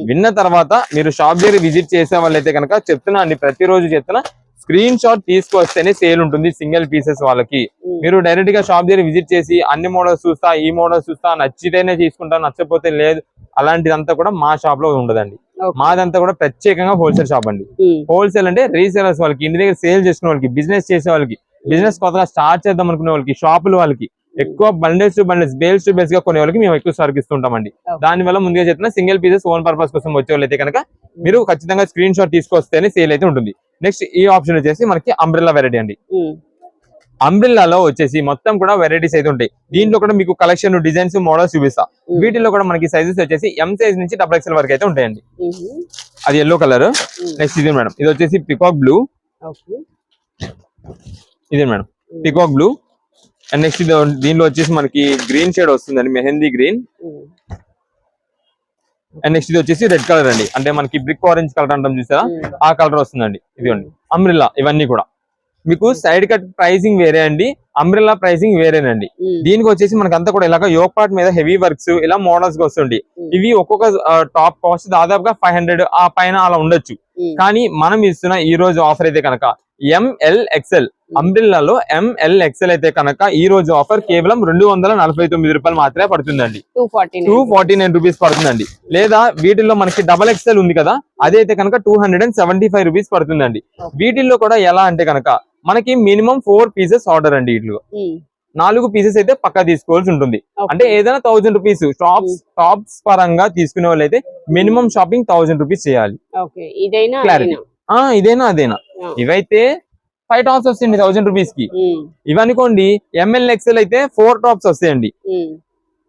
విన్న తర్వాత మీరు షాప్ దగ్గర విజిట్ చేసే వాళ్ళైతే కనుక చెప్తున్నా అండి, ప్రతిరోజు చెప్తున్నా స్క్రీన్ షాట్ తీసుకొస్తేనే సేల్ ఉంటుంది సింగిల్ పీసెస్ వాళ్ళకి. మీరు డైరెక్ట్ గా షాప్ దగ్గర విజిట్ చేసి అన్ని మోడల్స్ చూస్తా, ఈ మోడల్స్ చూస్తా, నచ్చితేనే తీసుకుంటా, నచ్చకపోతే లేదు, అలాంటిదంతా కూడా మా షాప్ లో ఉండదండి. మాదంతా కూడా ప్రత్యేకంగా హోల్సేల్ షాప్ అండి. హోల్సేల్ అంటే రీసేలర్స్ వాళ్ళకి, ఇంటి దగ్గర సేల్ చేసుకునే వాళ్ళకి, బిజినెస్ చేసే వాళ్ళకి, బిజినెస్ కొత్తగా స్టార్ట్ చేద్దాం అనుకునే వాళ్ళకి, షాపుల వాళ్ళకి, ఎక్కువ bundles to bundles, bales to bales గా కొనే వాళ్ళకి మేము ఎక్కువ సర్వీస్ ఇస్తుంటామండి. దాని వల్ల ముందుగా చెప్తున్నా సింగిల్ పీసెస్ ఓన్ పర్పస్ కోసం వచ్చే వాళ్ళు అయితే కనుక మీరు ఖచ్చితంగా స్క్రీన్ షాట్ తీసుకొస్తేనే సేల్ అయితే ఉంటుంది. నెక్స్ట్ ఈ ఆప్షన్ వచ్చేసి మనకి అంబ్రెల్లా వెరైటీ అండి. అంబ్రెల్లాలో వచ్చేసి మొత్తం కూడా వెరైటీస్ అయితే ఉంటాయి. దీంట్లో కూడా మీకు కలెక్షన్, డిజైన్స్, మోడల్స్ చూపిస్తా. వీటిలో కూడా మనకి సైజెస్ వచ్చేసి ఎం సైజ్ నుంచి XXL వరకు అయితే ఉంటాయండి. అది ఎల్లో కలర్. నెక్స్ట్ ఇది మేడం, ఇది వచ్చేసి పికాక్ బ్లూ. ఇదే madam peacock blue. And next దీనిలో వచ్చేసి మనకి గ్రీన్ షేడ్ వస్తుందండి, మెహందీ గ్రీన్. అండ్ నెక్స్ట్ ఇది వచ్చేసి రెడ్ కలర్ అండి, అంటే మనకి బ్రిక్ ఆరెంజ్ కలర్ అంటాం చూసారా, ఆ కలర్ వస్తుందండి. ఇదిగోండి అంబ్రెల్లా. ఇవన్నీ కూడా మీకు సైడ్ కట్ ప్రైసింగ్ వేరే అండి, అంబ్రెల్లా ప్రైసింగ్ వేరేనండి. దీనికి వచ్చేసి మనకంతా కూడా ఇలాగ యోక్ పార్ట్ మీద హెవీ వర్క్స్ ఇలా మోడల్స్ వస్తుంది. ఇవి ఒక్కొక్క టాప్ కాస్ట్ దాదాపుగా 500 ఆ పైన అలా ఉండొచ్చు. కానీ మనం ఇస్తున్న ఈ రోజు ఆఫర్ అయితే కనుక MLXL అంబ్రెల్లాలో MLXL అయితే కనుక ఈ రోజు ఆఫర్ కేవలం 249 రూపాయలు మాత్రమే పడుతుందండి. 249 రూపీస్ పడుతుందండి. లేదా వీటిల్లో మనకి XXL ఉంది కదా, అదైతే కనుక 275 రూపీస్ పడుతుందండి. వీటిల్లో కూడా ఎలా అంటే కనుక మనకి మినిమం 4 పీసెస్ ఆర్డర్ అండి. వీటిలో 4 పీసెస్ అయితే పక్కా తీసుకోవాల్సి ఉంటుంది. అంటే ఏదైనా 1000 రూపీస్ టాప్స్ పరంగా తీసుకునే వాళ్ళు అయితే మినిమం షాపింగ్ 1000 రూపీస్ చేయాలి. ఇదేనా అదేనా. ఇవైతే 5 టాప్స్ వస్తాయండి 1000 రూపీస్ కి. ఇవనుకోండి MLXL అయితే 4 టాప్స్ వస్తాయండి.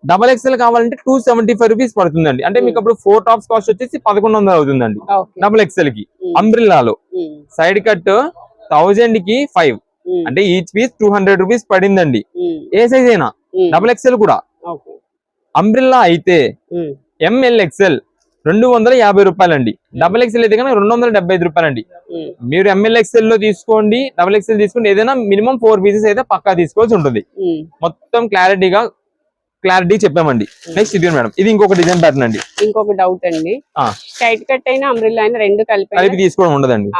XXL కావాలంటే 275 రూపీస్ పడుతుందండి. అంటే మీకు అప్పుడు 4 టాప్స్ కాస్ట్ వచ్చేసి 1100 అవుతుందండి XXL కి. అంబ్రెల్లాలో సైడ్ కట్ 1000 కి 5 అంటే ఈచ్ పీస్ 200 రూపీస్ పడిందండి. ఏ సైజ్ అయినా XXL కూడా. అంబ్రెల్లా అయితే MLXL 250 రూపాయలండి. XXL అయితే కనుక 275 రూపాయలండి. మీరు MLXL లో తీసుకోండి, XXL తీసుకోండి, ఏదైనా మినిమం 4 పీసెస్ అయితే పక్కా తీసుకోవాల్సి ఉంటుంది. మొత్తం క్లారిటీ చెప్పామండి. నెక్స్ట్ ఇది మేడం, ఇది ఇంకొక డిజైన్ ప్యాటర్న్ అండి. ఇంకొక డౌట్ అండి, స్ట్రైట్ కట్ అయినా అంబ్రెల్లా అయినా రెండు కలిపి తీసుకోవడం ఉండదండి.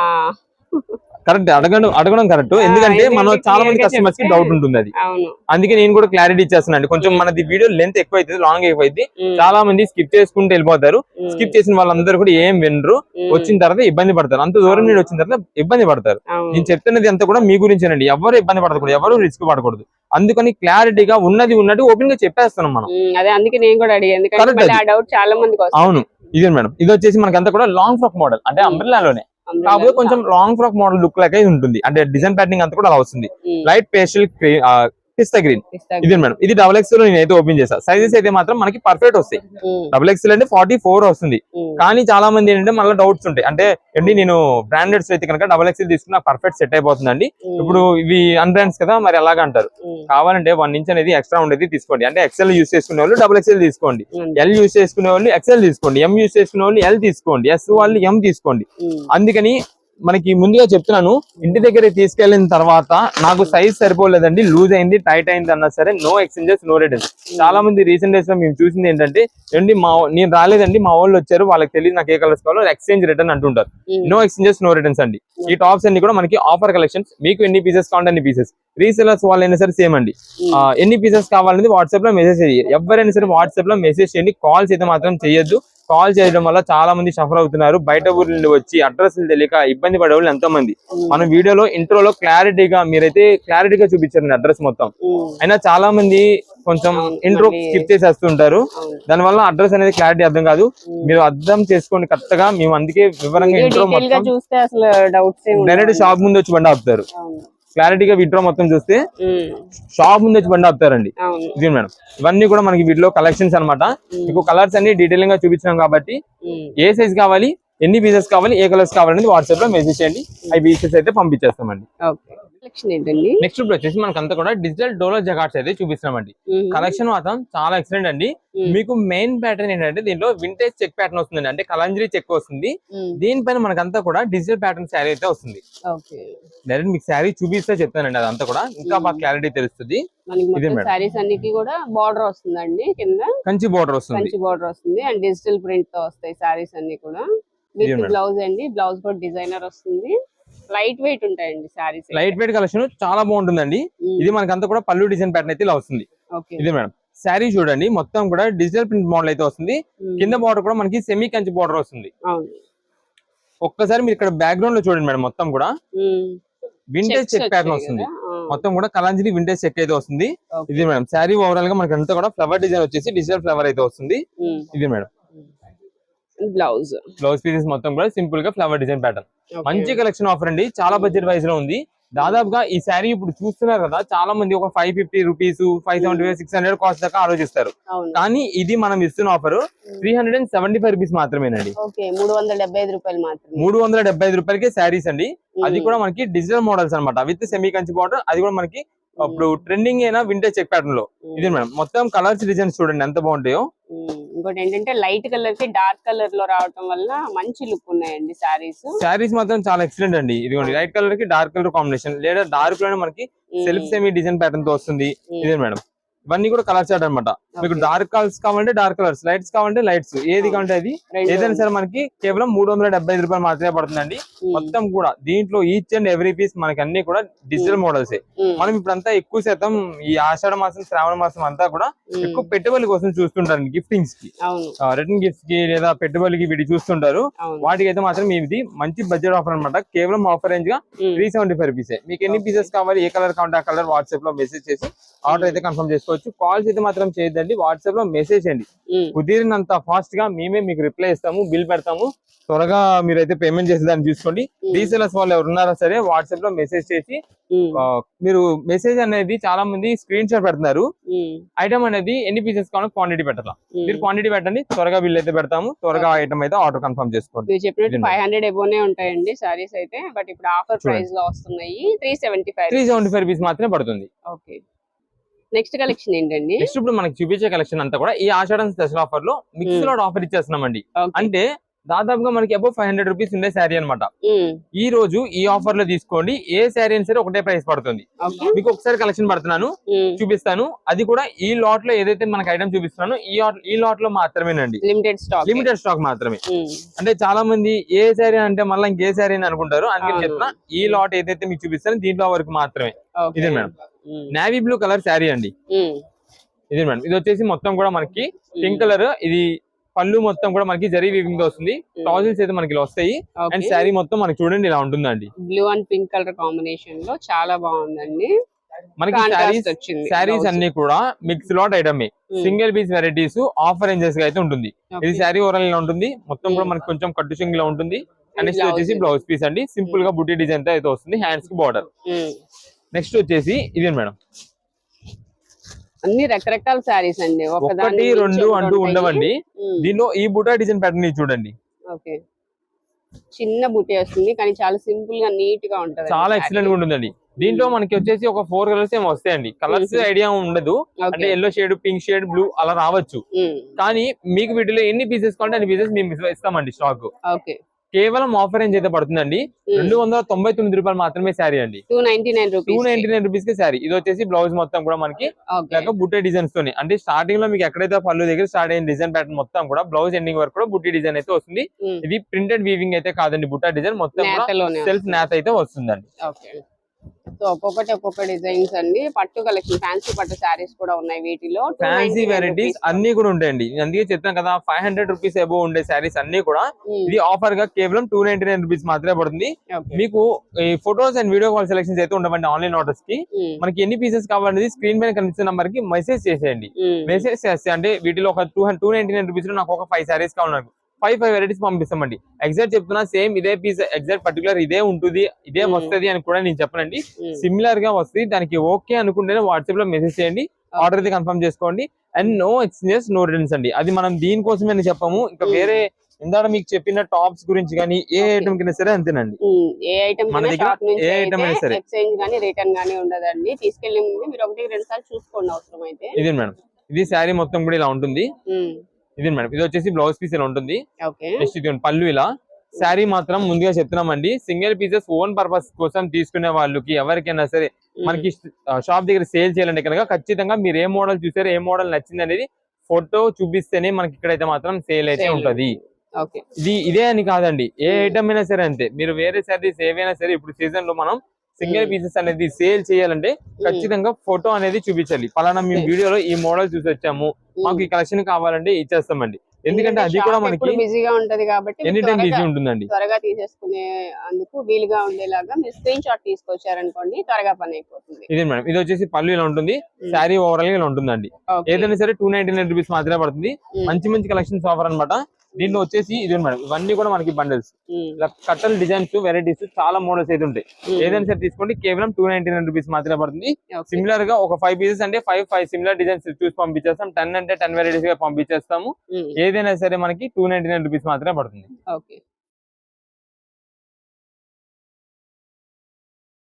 కరెక్ట్, అడగడం కరెక్ట్. ఎందుకంటే మనం చాలా మంది కస్టమర్స్ కి డౌట్ ఉంటుంది అది. అందుకే నేను కూడా క్లారిటీ ఇచ్చేస్తున్నాను. కొంచెం మనది వీడియో లెంత్ ఎక్కువ అవుతుంది, లాంగ్ ఎక్కువ అవుతుంది. చాలా మంది స్కిప్ చేసుకుంటూ వెళ్ళిపోతారు. స్కిప్ చేసిన వాళ్ళందరూ కూడా ఏం వినరు, వచ్చిన తర్వాత ఇబ్బంది పడతారు. అంత దూరం నుండి వచ్చిన తర్వాత ఇబ్బంది పడతారు. నేను చెప్తున్నది అంతా కూడా మీ గురించేనండి. ఎవరు ఇబ్బంది పడకూడదు, ఎవరు రిస్క్ పడకూడదు. అందుకని క్లారిటీగా ఉన్నది ఉన్నట్టు ఓపెన్ గా చెప్పేస్తున్నాం మనం. అదే అందుకే నేను కూడా అడిగాను, చాలా మందికి. అవును, ఇదే మేడం, ఇది వచ్చేసి మనకంతా కూడా లాంగ్ ఫ్రాక్ మోడల్, అంటే అంబ్రెల్లాలోనే కాకపోతే కొంచెం లాంగ్ ఫ్రాక్ మోడల్ లుక్ లాగా ఉంటుంది. అంటే డిజైన్ ప్యాటర్నింగ్ అంతా కూడా అలా వస్తుంది. లైట్ పేస్టల్ పిస్తా గ్రీన్. ఇది మేడం, ఇది XXL నేనైతే ఓపెన్ చేసా. సైజెస్ అయితే మాత్రం మనకి పర్ఫెక్ట్ వస్తాయి. XXL అంటే 44 వస్తుంది. కానీ చాలా మంది ఏంటంటే మళ్ళీ డౌట్స్ ఉంటాయి. అంటే ఏంటి నేను బ్రాండెడ్స్ అయితే కనుక XXL తీసుకున్నా పర్ఫెక్ట్ సెట్ అయిపోతుందండి. ఇప్పుడు ఇవి అన్బ్రాండ్స్ కదా, మరి అలాగా అంటారు. కావాలంటే 1 ఇంచ్ అనేది ఎక్స్ట్రా ఉండేది తీసుకోండి. అంటే XL యూస్ చేసుకునే వాళ్ళు XXL తీసుకోండి, L యూస్ చేసుకునే వాళ్ళు XL తీసుకోండి, M యూస్ చేసుకునే వాళ్ళు L తీసుకోండి, S వాళ్ళు M తీసుకోండి. అందుకని మనకి ముందుగా చెప్తున్నాను, ఇంటి దగ్గర తీసుకెళ్లిన తర్వాత నాకు సైజ్ సరిపోలేదండి, లూజ్ అయింది, టైట్ అయింది అన్నా సరే నో ఎక్స్చేంజెస్, నో రిటర్న్స్. చాలా మంది రీసెంట్ డేస్ లో మేము చూసింది ఏంటంటే నేను రాలేదండి, మా వాళ్ళు వచ్చారు, వాళ్ళకి తెలియదు నాకు ఏ కలర్స్ కావాలో, ఎక్స్చేంజ్ రిటర్న్ అంటుంటారు. నో ఎక్స్చేంజెస్, నో రిటర్న్స్ అండి. ఈ టాప్స్ అన్ని కూడా మనకి ఆఫర్ కలెక్షన్స్. మీకు ఎన్ని పీసెస్ కావాలంటే అన్ని పీసెస్. రీసెలర్స్ వాళ్ళైనా సరే సేమ్ అండి. ఎన్ని పీసెస్ కావాలనేది వాట్సాప్ లో మెసేజ్ చేయండి. ఎవరైనా సరే వాట్సాప్ లో మెసేజ్ చేయండి, కాల్స్ అయితే మాత్రం చేయొద్దు. కాల్ చేయడం వల్ల చాలా మంది సఫర్ అవుతున్నారు. బయట ఊరి నుండి వచ్చి అడ్రస్ తెలియక ఇబ్బంది పడే వాళ్ళు ఎంతో మంది. మనం వీడియోలో ఇంట్రోలో మీరైతే క్లారిటీగా చూపించారండి అడ్రస్ మొత్తం. అయినా చాలా మంది కొంచెం ఇంట్రో స్కిప్ చేసేస్తుంటారు. దాని వల్ల అడ్రస్ అనేది క్లారిటీ అర్థం కాదు. మీరు అర్థం చేసుకోండి కరెక్ట్ గా. మేము అందుకే వివరంగా ఇంట్రో మొత్తం డైరెక్ట్ షాప్ ముందు వచ్చి బండి ఆపుతారు. క్లారిటీగా విడ్రో మొత్తం చూస్తే షాప్ ముందు వచ్చి బండి ఆపుతారండి. ఇది మేడం, ఇవన్నీ కూడా మనకి వీటిలో కలెక్షన్స్ అన్నమాట. మీకు కలర్స్ అన్ని డీటెయిలింగ్ గా చూపించాం కాబట్టి ఏ సైజ్ కావాలి, ఎన్ని పీసెస్ కావాలి, ఏ కలర్స్ కావాలనేది వాట్సాప్ లో మెసేజ్ చేయండి. అవి పీసెస్ అయితే పంపించేస్తామండి. కలెక్షన్ ఏంటండి? నెక్స్ట్ ఇప్పుడు వచ్చేసి మనకంతా కూడా డిజిటల్ డోలో జగాట్స్ అయితే చూపిస్తున్నామండి. కలెక్షన్ మాత్రం చాలా ఎక్సలెంట్ అండి. మీకు మెయిన్ ప్యాటర్న్ ఏంటంటే దీనిలో వింటేజ్ చెక్ ప్యాటర్న్ వస్తుందండి, అంటే కలంజరీ చెక్ వస్తుంది. దీనిపైన మనకంతా కూడా డిజిటల్ ప్యాటర్న్ శారీ అయితే వస్తుంది. డైరెక్ట్ మీకు శారీ చూపిస్తే చెప్తానండి, అదంతా కూడా ఇంకా బాగా క్లారిటీ తెలుస్తుంది. సారీస్ అన్నిటికీ కూడా బార్డర్ వస్తుందండి, కింద కంచి బార్డర్ వస్తుంది. కంచి బార్డర్ వస్తుంది అండ్ డిజిటల్ ప్రింట్ తో వస్తాయి సారీస్ అన్ని కూడా. విత్ బ్లౌజ్ అండి, బ్లౌజ్ కూడా డిజైనర్ వస్తుంది. లైట్ వెయిట్ ఉంటాయండి సారీస్. లైట్ వెయిట్ కలెక్షన్ చాలా బాగుంటుందండి. ఇది మనకంతా కూడా పళ్ళు డిజైన్ ప్యాటర్న్ అయితే ఇలా వస్తుంది. ఇది మేడం శారీ చూడండి, మొత్తం కూడా డిజిటల్ ప్రింట్ మోడల్ అయితే వస్తుంది. కింద బార్డర్ కూడా మనకి సెమీ కంచి బార్డర్ వస్తుంది. ఒక్కసారి మీరు ఇక్కడ బ్యాక్గ్రౌండ్ లో చూడండి మేడం, మొత్తం కూడా వింటేజ్ చెక్ ప్యాటర్న్ వస్తుంది. మొత్తం కూడా కలాంజలి వింటేజ్ చెక్ అయితే వస్తుంది. ఇది మేడం శారీ ఓవరాల్ గా మనకి అంతా కూడా ఫ్లవర్ డిజైన్ వచ్చేసి డిజిటల్ ఫ్లవర్ అయితే వస్తుంది. ఇది మేడం బ్లౌజ్ పీసెస్ మొత్తం కూడా సింపుల్ గా ఫ్లవర్ డిజైన్ ప్యాటర్న్. మంచి కలెక్షన్ ఆఫర్ అండి, చాలా బడ్జెట్ వైజ్ లో ఉంది. దాదాపుగా ఈ శారీ ఇప్పుడు చూస్తున్నారు కదా, చాలా మంది ఒక 550 రూపీస్, 570, 600 కాస్ట్ దాకా ఆలోచిస్తారు. కానీ ఇది మనం ఇస్తున్న ఆఫర్ 375 రూపీస్ మాత్రమేనండి. 375 రూపాయలు మాత్రమే. 375 రూపాయలకే శారీస్ అండి. అది కూడా మనకి డిజిటల్ మోడల్స్ అన్నమాట, విత్ సెమీ కంచి బార్డర్. అది కూడా మనకి ఇప్పుడు ట్రెండింగ్ అయినా వింటేజ్ చెక్ ప్యాటర్న్ లో. ఇది మేడం మొత్తం కలర్స్ డిజైన్స్ చూడండి ఎంత బాగుంటాయో. ఇంకోటి ఏంటంటే లైట్ కలర్ కి డార్క్ కలర్ లో రావడం వల్ల మంచి లుక్ ఉన్నాయండి శారీస్ మాత్రం చాలా ఎక్సలెంట్ అండి. ఇదిగోండి లైట్ కలర్ కి డార్క్ కలర్ కాంబినేషన్, లేదా డార్క్ లోనే మనకి సెల్ఫ్ సెమీ డిజైన్ ప్యాటర్న్ తో వస్తుంది. ఇదే మేడం ఇవన్నీ కూడా కలర్ చార్ట్ అనమాట. మీకు డార్క్ కలర్స్ కావాలంటే డార్క్ కలర్స్, లైట్స్ కావాలంటే లైట్స్, ఏది కావాలంటే అది. ఏదైనా సరే మనకి కేవలం 375 రూపాయలు మాత్రమే పడుతుందండి. మొత్తం కూడా దీంట్లో ఈచ్ అండ్ ఎవ్రీ పీస్ మనకి అన్ని కూడా డిజిటల్ మోడల్స్. మనం ఇప్పుడంతా ఎక్కువ శాతం ఈ ఆషాఢ మాసం, శ్రావణ మాసం అంతా కూడా ఎక్కువ పెట్టుబడి కోసం చూస్తుంటారు, గిఫ్టింగ్స్ కి, రిటర్న్ గిఫ్ట్స్ కి లేదా పెట్టుబడికి వీటి చూస్తుంటారు. వాటికి అయితే మాత్రం ఇది మంచి బడ్జెట్ ఆఫర్ అనమాట. కేవలం ఆఫర్ రేంజ్ గా 375 రూపీస్. మీకు ఎన్ని పీసెస్ కావాలి, ఏ కలర్ కావాలంటే ఆ కలర్ వాట్సాప్ లో మెసేజ్ చేసి ఆర్డర్ అయితే కన్ఫర్మ్ చేసుకోవచ్చు. కాల్స్ అయితే మాత్రం చేయొద్దండి, వాట్సాప్ లో మెసేజ్ చేయండి. కుదిరినంత ఫాస్ట్ గా మేమే మీకు రిప్లై ఇస్తాము, బిల్ పెడతాము. త్వరగా మీరైతే పేమెంట్ చేసేదాన్ని చూసుకోండి. రీసెలర్స్ వాళ్ళు ఎవరున్నారా సరే వాట్సాప్ లో మెసేజ్ చేసి, మీరు మెసేజ్ అనేది చాలా మంది స్క్రీన్ షాట్ పెడుతున్నారు. ఐటమ్ అనేది ఎన్ని పీసెస్ కావాలో క్వాంటిటీ పెట్టాలా, మీరు క్వాంటిటీ పెట్టండి, త్వరగా బిల్ అయితే పెడతాము. త్వరగా ఐటమ్ అయితే ఆర్డర్ కన్ఫర్మ్ చేసుకోండి. మీరు చెప్పినట్టు 500 ఎబోనే ఉంటాయండి సారీస్ అయితే, బట్ ఇప్పుడు ఆఫర్ ప్రైస్ లో వస్తున్నాయి. 375 రూపీస్ మాత్రమే పడుతుంది. ఓకే, నెక్స్ట్ కలెక్షన్ ఏంటండి? నెక్స్ట్ ఇప్పుడు మనకి చూపించే కలెక్షన్ అంతా కూడా ఈ ఆషాఢం స్పెషల్ ఆఫర్ లో మిక్స్ లాట్ ఆఫర్ ఇచ్చేస్తున్నామండి. అంటే దాదాపుగా మనకి అబౌవ్ 500 రూపీస్ ఉండే శారీ అనమాట. ఈ రోజు ఈ ఆఫర్ లో తీసుకోండి, ఏ శారీ అయినా సరే ఒకటే ప్రైస్ పడుతుంది. మీకు ఒకసారి కలెక్షన్ పడుతున్నాను, చూపిస్తాను. అది కూడా ఈ లాట్ లో ఏదైతే మనకి ఐటమ్ చూపిస్తున్నాను ఈ లాట్ లో మాత్రమేనండి, లిమిటెడ్ స్టాక్ మాత్రమే. అంటే చాలా మంది ఏ శారీ అంటే మళ్ళీ ఇంకే శారీ అని అనుకుంటారు, అందుకని చెప్తున్నా ఈ లాట్ ఏదైతే మీకు చూపిస్తాను దీంట్లో వరకు మాత్రమే. ఇదే madam navy blue colour sari అండి. ఇది మేడం ఇది వచ్చేసి మొత్తం కూడా మనకి పింక్ కలర్. ఇది పళ్ళు మొత్తం కూడా మనకి జరీ వీవింగ్ తో వస్తుంది. ట్రౌజర్స్ అయితే మనకి వస్తాయి. అండ్ శారీ మొత్తం మనకి చూడండి ఇలా ఉంటుందండి. Blue and pink colour combination లో చాలా బాగుందండి. మనకి శారీస్ అన్ని కూడా mix lot item, single piece varieties offer ranges గా అయితే ఉంటుంది. ఇది శారీ ఓవరాల్ ఇలా ఉంటుంది. మొత్తం కూడా మనకి కొంచెం కట్టు సింగ్ లో ఉంటుంది. నెక్స్ట్ వచ్చేసి బ్లౌజ్ పీస్ అండి, సింపుల్ గా బుటీ డిజైన్ తో అయితే వస్తుంది. హ్యాండ్స్ కి బార్డర్. నెక్స్ట్ వచ్చేసి ఇదే మేడం అన్ని రకరకాల శారీస్ అండి, ఒకటి రెండు అంటూ ఉండవండి. దీనిలో ఈ బుటా డిజైన్ ప్యాటర్న్ చూడండి. ఓకే, చిన్న బుటీ వస్తుంది కానీ చాలా సింపుల్ గా నీట్ గా ఉంటది, చాలా ఎక్సలెంట్ గా ఉంటుందండి. దీంట్లో మనకి వచ్చేసి ఒక 4 కలర్స్ ఏమో వస్తాయండి. కలర్స్ ఐడియా ఉండదు, అంటే yellow shade, pink shade, blue అలా రావచ్చు. కానీ మీకు వీటిలో ఎన్ని పీసెస్ కావాలంటే అన్ని పీసెస్ మేము ఇస్తామండి స్టాక్. కేవలం ఆఫర్ రేంజ్ అయితే పడుతుందండి 299 రూపాయలు మాత్రమే శారీ అండి. 299 రూపీస్ కి శారీ. ఇది వచ్చేసి బ్లౌజ్ మొత్తం కూడా మనకి బుట్టే డిజైన్స్ తోని, అంటే స్టార్టింగ్ లో మీకు ఎక్కడైతే పళ్ళు దగ్గర స్టార్ట్ అయిన డిజైన్ ప్యాటర్న్ మొత్తం కూడా బ్లౌజ్ ఎండింగ్ వరకు కూడా బుట్టి డిజైన్ అయితే వస్తుంది. ఇది ప్రింటెడ్ వీవింగ్ అయితే కాదండి, బుట్టా డిజైన్ మొత్తం సెల్ఫ్ నాత్ అయితే వస్తుందండి. సో ఒక్కొక్క డిజైన్స్ అండి. పట్టు కలెక్షన్, ఫ్యాన్సీ పట్టు శారీస్ కూడా ఉన్నాయి వీటిలో. ఫ్యాన్సీ వెరైటీస్ అన్ని కూడా ఉంటాయండి. అందుకే చెప్తాను కదా 500 రూపీస్ అబోవ్ ఉండే శారీస్ అన్ని కూడా ఇది ఆఫర్ గా కేవలం 299 రూపీస్ మాత్రమే పడుతుంది. మీకు ఈ photos and video call selections అయితే ఉండవండి. ఆన్లైన్ ఆర్డర్స్ కి మనకి ఎన్ని పీసెస్ కావాలనేది స్క్రీన్ పైన కనిపిస్తున్న నంబర్ కి మెసేజ్ చేసేయండి. మెసేజ్ చేస్తే అంటే వీటిలో ఒక 299 రూపీస్ లో నాకు ఒక 5 శారీస్ కావాలి, 5 వెరైటీస్ పంపిస్తామండి. ఎగ్జాక్ట్ చెప్తున్నా, సేమ్ ఇదే పీస్ ఎగ్జాక్ట్ పర్టికులర్ ఇదే ఉంటుంది, ఇదే వస్తుంది అని కూడా నేను చెప్పనండి. సిమిలర్ గా వస్తుంది. దానికి ఓకే అనుకుంటేనే వాట్సాప్ లో మెసేజ్ చేయండి, ఆర్డర్ అయితే కన్ఫర్మ్ చేసుకోండి. And no exchanges, no returns అండి. అది మనం దీనికోసమే చెప్పాము, ఇంకా వేరే ఇందాక మీకు చెప్పిన టాప్స్ గురించి కానీ ఏ Okay. ఐటమ్ కింద సరే అంతేనండి. ఏ ఐటమ్ మన దగ్గర ఏ item అయినా సరే. ఎక్స్చేంజ్ గానీ రిటర్న్ గానీ ఉండదండి. తీసుకెళ్ళి ముందు మీరు 1-2 సార్లు చూసుకోండి అవసరం అయితే. ఇది మేడం, ఇది శారీ మొత్తం కూడా ఇలా ఉంటుంది. ఉమ్, ఇది మేడం, ఇది వచ్చేసి బ్లౌజ్ పీస్ ఇలా ఉంటుంది. ఓకే. నెక్స్ట్ ఇది పళ్ళు ఇలా. శారీ మాత్రం ముందుగా చెప్తున్నామండి, సింగిల్ పీసెస్ ఓన్ పర్పస్ కోసం తీసుకునే వాళ్ళకి ఎవరికైనా సరే మనకి షాప్ దగ్గర సేల్ చేయాలంటే కనుక ఖచ్చితంగా మీరు ఏ మోడల్ చూసారో, ఏ మోడల్ నచ్చింది అనేది ఫోటో చూపిస్తేనే మనకి ఇక్కడైతే మాత్రం సేల్ అయితే Sale. ఉంటది. ఓకే. ఇదే అని కాదండి, ఏ ఐటమ్ అయినా సరే అంతే. మీరు వేరే శారీస్ ఏవైనా సరే ఇప్పుడు సీజన్ లో మనం సింగిల్ పీసెస్ అనేది సేల్ చేయాలంటే ఖచ్చితంగా ఫోటో అనేది చూపించాలి. పలానా మేము వీడియోలో ఈ మోడల్ చూసి వచ్చాము, మాకు ఈ కలెక్షన్ కావాలంటే ఇచ్చేస్తామండి. ఎందుకంటే అది కూడా మనకి బిజీగా ఉంటది కాబట్టి ఎనీ టైం బిజీ ఉంటుందండి. త్వరగా తీసేసుకునే అందుకు వీలుగా ఉండేలాగా మీరు స్క్రీన్ షాట్ తీసుకొచ్చారనుకోండి, త్వరగా పని అయిపోతుంది. ఇదే మేడం, ఇది వచ్చేసి పళ్ళు ఇలా ఉంటుంది. శారీ ఓవరాల్ గా ఇలా ఉంటుందండి. Okay. ఏదైనా సరే 299 రూపీస్ మాత్రమే పడుతుంది. మంచి మంచి కలెక్షన్స్ ఆఫర్ అన్నమాట. దీంట్లో వచ్చేసి ఇది మేడం, ఇవన్నీ కూడా మనకి బండిల్స్ ఇలా కట్టల్ డిజైన్స్ వెరైటీస్ చాలా మోడల్స్ అయితే ఉంటాయి. ఏదైనా సరే తీసుకోండి, కేవలం 299 రూపీస్ మాత్రమే పడుతుంది. సిమిలర్ గా ఒక 5 పీసెస్ అంటే 5 సిమిలర్ డిజైన్స్ చూసి పంపించేస్తాం. 10 అంటే 10 వెరైటీస్ గా పంపించేస్తాము. ఏదైనా సరే మనకి 299 రూపీస్ మాత్రమే పడుతుంది. ఓకే.